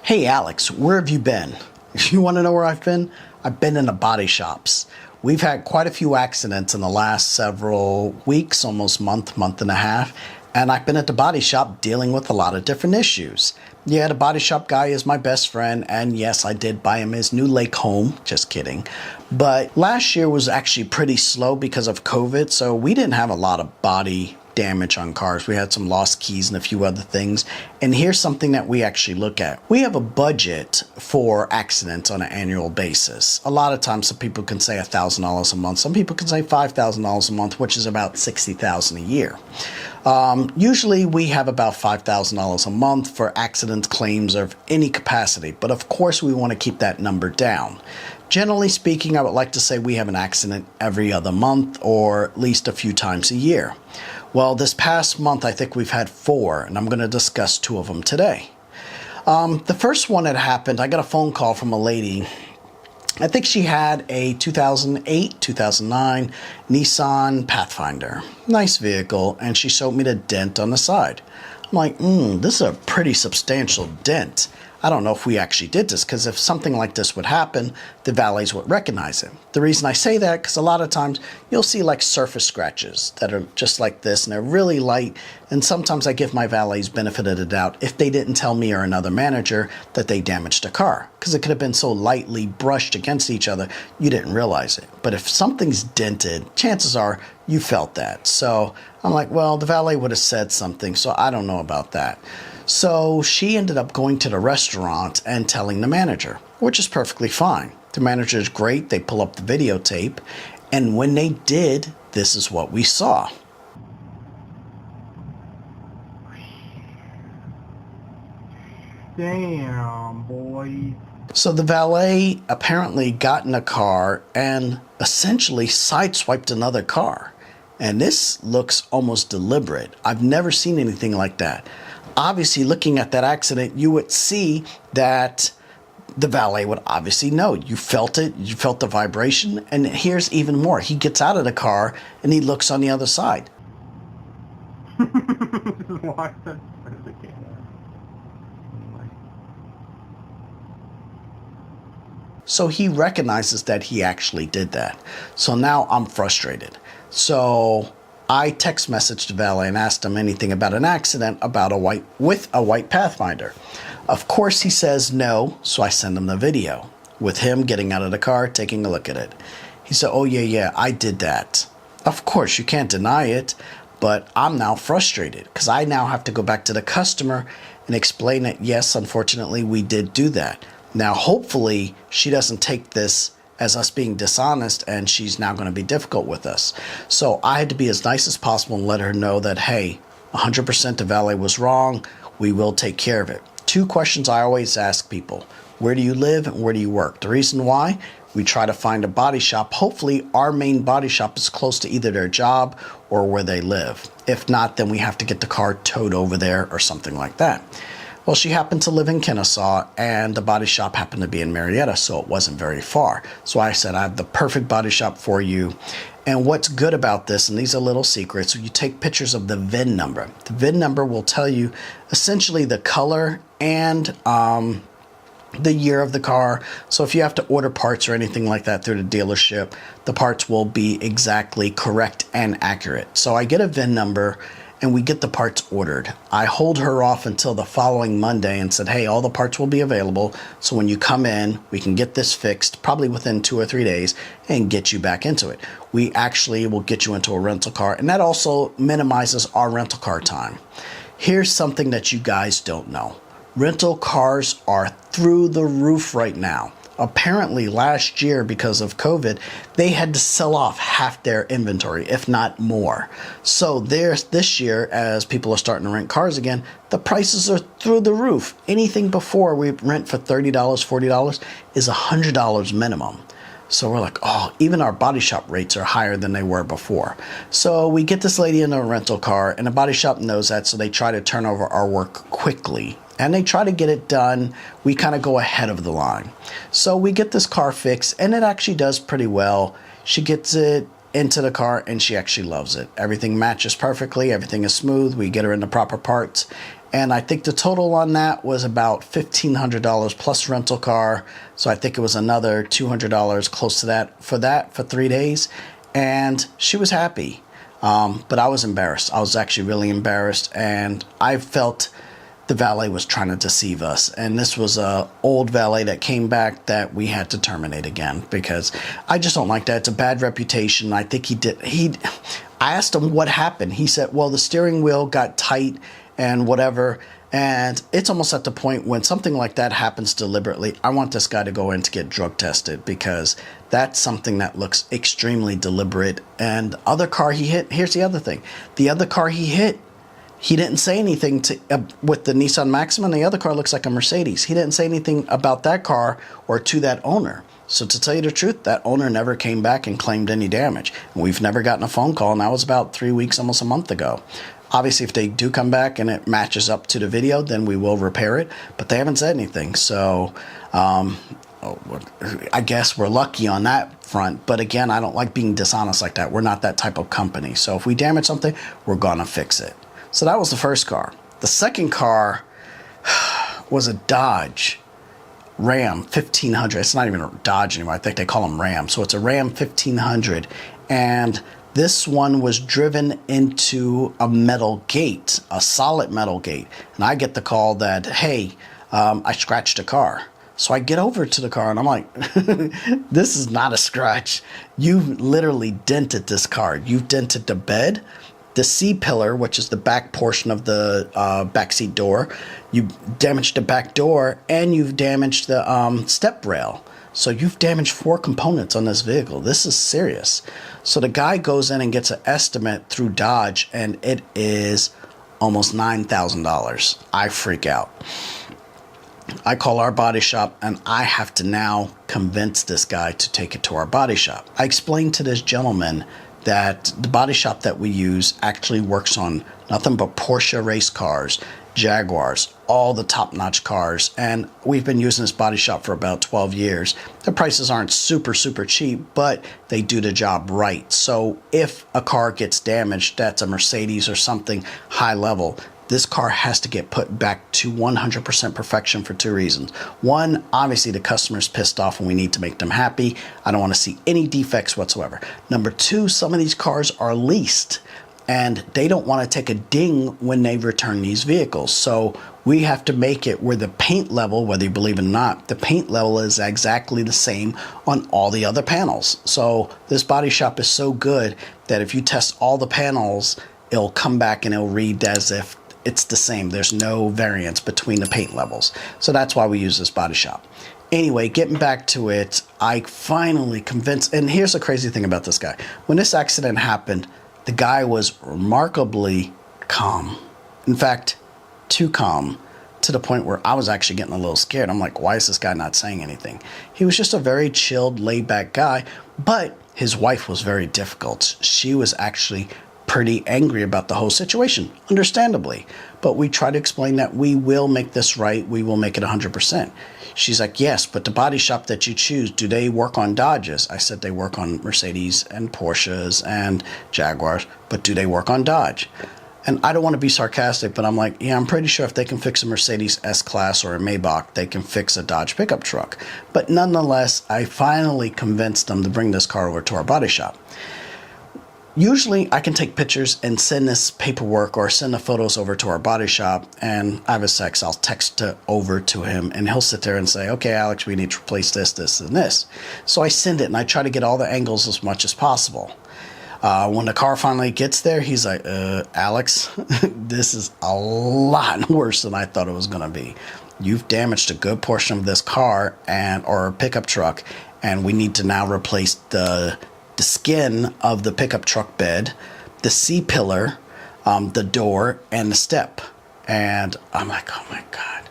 Hey Alex, where have you been? You want to know where I've been? I've been in the body shops. We've had quite a few accidents in the last several weeks, almost month and a half, and I've been at the body shop dealing with a lot of different issues. Yeah, the body shop guy is my best friend, and yes, I did buy him his new lake home. Just kidding. But last year was actually pretty slow because of COVID, so we didn't have a lot of body damage on cars. We had some lost keys and a few other things. And here's something that we actually look at. We have a budget for accidents on an annual basis. A lot of times some people can say $1,000 a month. Some people can say $5,000 a month, which is about $60,000 a year. Usually we have about $5,000 a month for accident claims of any capacity, but of course we want to keep that number down. Generally speaking, I would like to say we have an accident every other month or at least a few times a year. Well, this past month I think we've had 4, and I'm going to discuss 2 of them today. The first one that happened, I got a phone call from a lady. I think she had a 2008, 2009 Nissan Pathfinder. Nice vehicle, and she showed me the dent on the side. I'm like, this is a pretty substantial dent. I don't know if we actually did this, because if something like this would happen, the valets would recognize it. The reason I say that, because a lot of times you'll see like surface scratches that are just like this, and they're really light, and sometimes I give my valets benefit of the doubt if they didn't tell me or another manager that they damaged a car, because it could have been so lightly brushed against each other you didn't realize it. But if something's dented, chances are you felt that. So I'm like, well, the valet would have said something, so I don't know about that. So she ended up going to the restaurant and telling the manager, which is perfectly fine. The manager is great. They pull up the videotape, and when they did, this is what we saw. Damn, boy. So the valet apparently got in a car and essentially sideswiped another car. And this looks almost deliberate. I've never seen anything like that. Obviously, looking at that accident, you would see that the valet would obviously know. You felt it, you felt the vibration, and here's even more. He gets out of the car and he looks on the other side. So he recognizes that he actually did that. So now I'm frustrated. So I text messaged the valet and asked him anything about an accident about with a white Pathfinder. Of course he says no, so I send him the video with him getting out of the car, taking a look at it. He said, oh yeah, I did that. Of course, you can't deny it, but I'm now frustrated because I now have to go back to the customer and explain that yes, unfortunately we did do that. Now hopefully she doesn't take this as us being dishonest and she's now going to be difficult with us. So I had to be as nice as possible and let her know that, hey, 100% the valet was wrong. We will take care of it. 2 questions I always ask people. Where do you live and where do you work? The reason why, we try to find a body shop. Hopefully our main body shop is close to either their job or where they live. If not, then we have to get the car towed over there or something like that. Well, she happened to live in Kennesaw, and the body shop happened to be in Marietta, so it wasn't very far. So I said, I have the perfect body shop for you. And what's good about this, and these are little secrets, you take pictures of the VIN number. The VIN number will tell you essentially the color and the year of the car. So if you have to order parts or anything like that through the dealership, the parts will be exactly correct and accurate. So I get a VIN number, and we get the parts ordered. I hold her off until the following Monday and said, hey, all the parts will be available. So when you come in, we can get this fixed probably within 2 or 3 days and get you back into it. We actually will get you into a rental car, and that also minimizes our rental car time. Here's something that you guys don't know. Rental cars are through the roof right now. Apparently last year, because of COVID, they had to sell off half their inventory, if not more. So this year, as people are starting to rent cars again, the prices are through the roof. Anything before we rent for $30, $40 is $100 minimum. So we're like, oh, even our body shop rates are higher than they were before. So we get this lady in a rental car, and the body shop knows that, so they try to turn over our work quickly. And they try to get it done. We kind of go ahead of the line. So we get this car fixed, and it actually does pretty well. She gets it into the car, and she actually loves it. Everything matches perfectly. Everything is smooth. We get her in the proper parts, And I think the total on that was about $1,500 plus rental car. So I think it was another $200 close to that for 3 days. And she was happy. But I was embarrassed. I was actually really embarrassed. And I felt the valet was trying to deceive us. And this was a old valet that came back that we had to terminate again, because I just don't like that. It's a bad reputation. I think I asked him what happened. He said, well, the steering wheel got tight and whatever. And it's almost at the point when something like that happens deliberately, I want this guy to go in to get drug tested, because that's something that looks extremely deliberate. And the other car he hit, here's the other thing. The other car he hit, he didn't say anything with the Nissan Maxima. The other car looks like a Mercedes. He didn't say anything about that car or to that owner. So to tell you the truth, that owner never came back and claimed any damage. We've never gotten a phone call, and that was about 3 weeks, almost a month ago. Obviously, if they do come back and it matches up to the video, then we will repair it. But they haven't said anything. So I guess we're lucky on that front. But again, I don't like being dishonest like that. We're not that type of company. So if we damage something, we're going to fix it. So that was the first car. The second car was a Dodge Ram 1500. It's not even a Dodge anymore. I think they call them Ram. So it's a Ram 1500. And this one was driven into a metal gate, a solid metal gate. And I get the call that, hey, I scratched a car. So I get over to the car and I'm like, this is not a scratch. You've literally dented this car. You've dented the bed, the C-pillar, which is the back portion of the backseat door. You damaged the back door, and you've damaged the step rail. So you've damaged 4 components on this vehicle. This is serious. So the guy goes in and gets an estimate through Dodge, and it is almost $9,000. I freak out. I call our body shop, and I have to now convince this guy to take it to our body shop. I explained to this gentleman that the body shop that we use actually works on nothing but Porsche race cars, Jaguars, all the top-notch cars. And we've been using this body shop for about 12 years. The prices aren't super, super cheap, but they do the job right. So if a car gets damaged, that's a Mercedes or something high level, this car has to get put back to 100% perfection for 2 reasons. One, obviously the customer's pissed off and we need to make them happy. I don't want to see any defects whatsoever. Number 2, some of these cars are leased and they don't want to take a ding when they return these vehicles. So we have to make it where the paint level, whether you believe it or not, the paint level is exactly the same on all the other panels. So this body shop is so good that if you test all the panels, it'll come back and it'll read as if it's the same. There's no variance between the paint levels. So that's why we use this body shop. Anyway, getting back to it, I finally convinced, and here's the crazy thing about this guy. When this accident happened, the guy was remarkably calm. In fact, too calm, to the point where I was actually getting a little scared. I'm like, why is this guy not saying anything? He was just a very chilled, laid-back guy, but his wife was very difficult. She was actually pretty angry about the whole situation, understandably. But we try to explain that we will make this right. We will make it 100%. She's like, yes, but the body shop that you choose, do they work on Dodges? I said they work on Mercedes and Porsches and Jaguars, but do they work on Dodge? And I don't want to be sarcastic, but I'm like, yeah, I'm pretty sure if they can fix a Mercedes S-Class or a Maybach, they can fix a Dodge pickup truck. But nonetheless, I finally convinced them to bring this car over to our body shop. Usually I can take pictures and send this paperwork or send the photos over to our body shop, and I have a sex. I'll text it over to him and he'll sit there and say, okay, Alex, we need to replace this, this, and this. So I send it and I try to get all the angles as much as possible. When the car finally gets there, he's like, Alex, this is a lot worse than I thought it was going to be. You've damaged a good portion of this car or pickup truck, and we need to now replace the skin of the pickup truck bed, the C-pillar, the door, and the step. And I'm like, oh my God.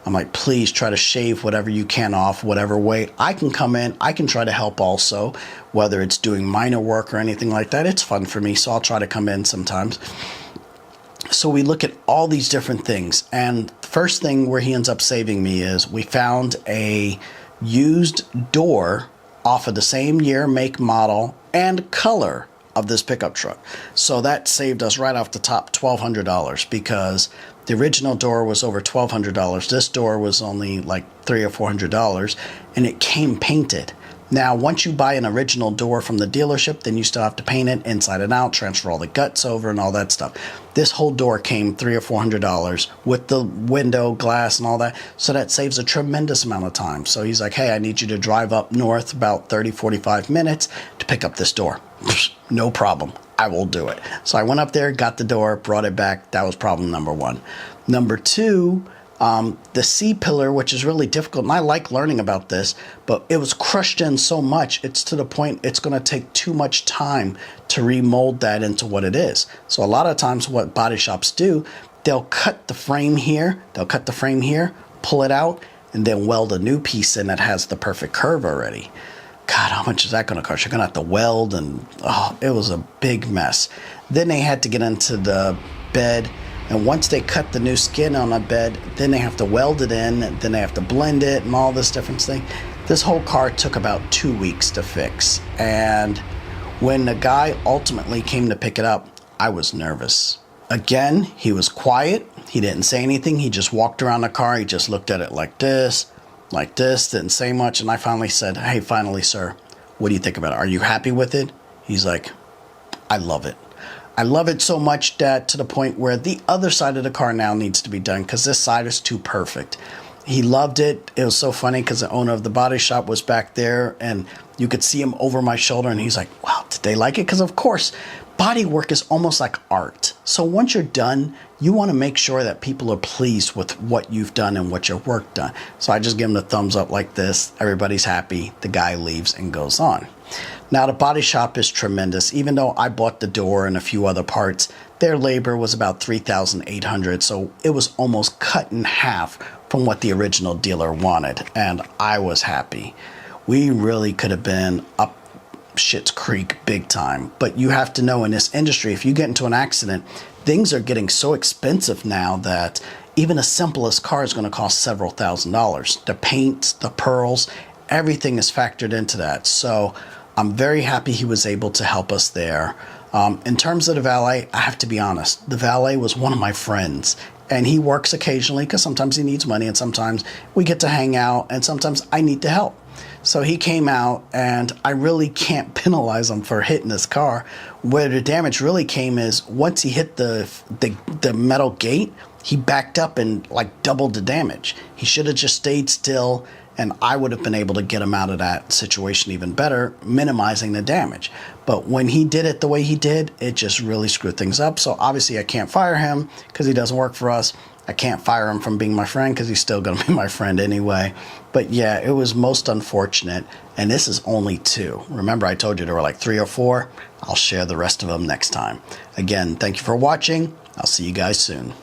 I'm like, please try to shave whatever you can off, whatever way. I can come in. I can try to help also, whether it's doing minor work or anything like that. It's fun for me, so I'll try to come in sometimes. So we look at all these different things. And the first thing where he ends up saving me is we found a used door off of the same year, make, model, and color of this pickup truck. So that saved us right off the top $1,200 because the original door was over $1,200. This door was only like $300 or $400, and it came painted. Now, once you buy an original door from the dealership, then you still have to paint it inside and out, transfer all the guts over and all that stuff. This whole door came $300 or $400 with the window glass and all that. So that saves a tremendous amount of time. So he's like, hey, I need you to drive up north about 30, 45 minutes to pick up this door. No problem. I will do it. So I went up there, got the door, brought it back. That was problem number one. Number two, the C-pillar, which is really difficult, and I like learning about this, but it was crushed in so much, it's to the point it's going to take too much time to remold that into what it is. So a lot of times what body shops do, they'll cut the frame here, pull it out, and then weld a new piece in that has the perfect curve already. God, how much is that going to cost? You're going to have to weld, and it was a big mess. Then they had to get into the bed. And once they cut the new skin on a bed, then they have to weld it in, then they have to blend it and all this different thing. This whole car took about 2 weeks to fix. And when the guy ultimately came to pick it up, I was nervous. Again, he was quiet. He didn't say anything. He just walked around the car. He just looked at it like this, didn't say much. And I finally said, hey, finally, sir, what do you think about it? Are you happy with it? He's like, I love it. I love it so much that to the point where the other side of the car now needs to be done because this side is too perfect. He loved it. It was so funny because the owner of the body shop was back there and you could see him over my shoulder and he's like, wow, did they like it? Because of course, body work is almost like art. So once you're done, you want to make sure that people are pleased with what you've done and what your work done. So I just give him the thumbs up like this. Everybody's happy. The guy leaves and goes on. Now, the body shop is tremendous. Even though I bought the door and a few other parts, their labor was about $3,800, so it was almost cut in half from what the original dealer wanted, and I was happy. We really could have been up Schitt's Creek big time, but you have to know in this industry, if you get into an accident, things are getting so expensive now that even the simplest car is going to cost several $1,000s. The paint, the pearls, everything is factored into that. So I'm very happy he was able to help us there. In terms of the valet, I have to be honest. The valet was one of my friends. And he works occasionally because sometimes he needs money and sometimes we get to hang out and sometimes I need the help. So he came out and I really can't penalize him for hitting his car. Where the damage really came is once he hit the metal gate, he backed up and like doubled the damage. He should have just stayed still and I would have been able to get him out of that situation even better, minimizing the damage. But when he did it the way he did, it just really screwed things up. So obviously I can't fire him because he doesn't work for us. I can't fire him from being my friend because he's still going to be my friend anyway. But yeah, it was most unfortunate. And this is only 2. Remember, I told you there were like 3 or 4. I'll share the rest of them next time. Again, thank you for watching. I'll see you guys soon.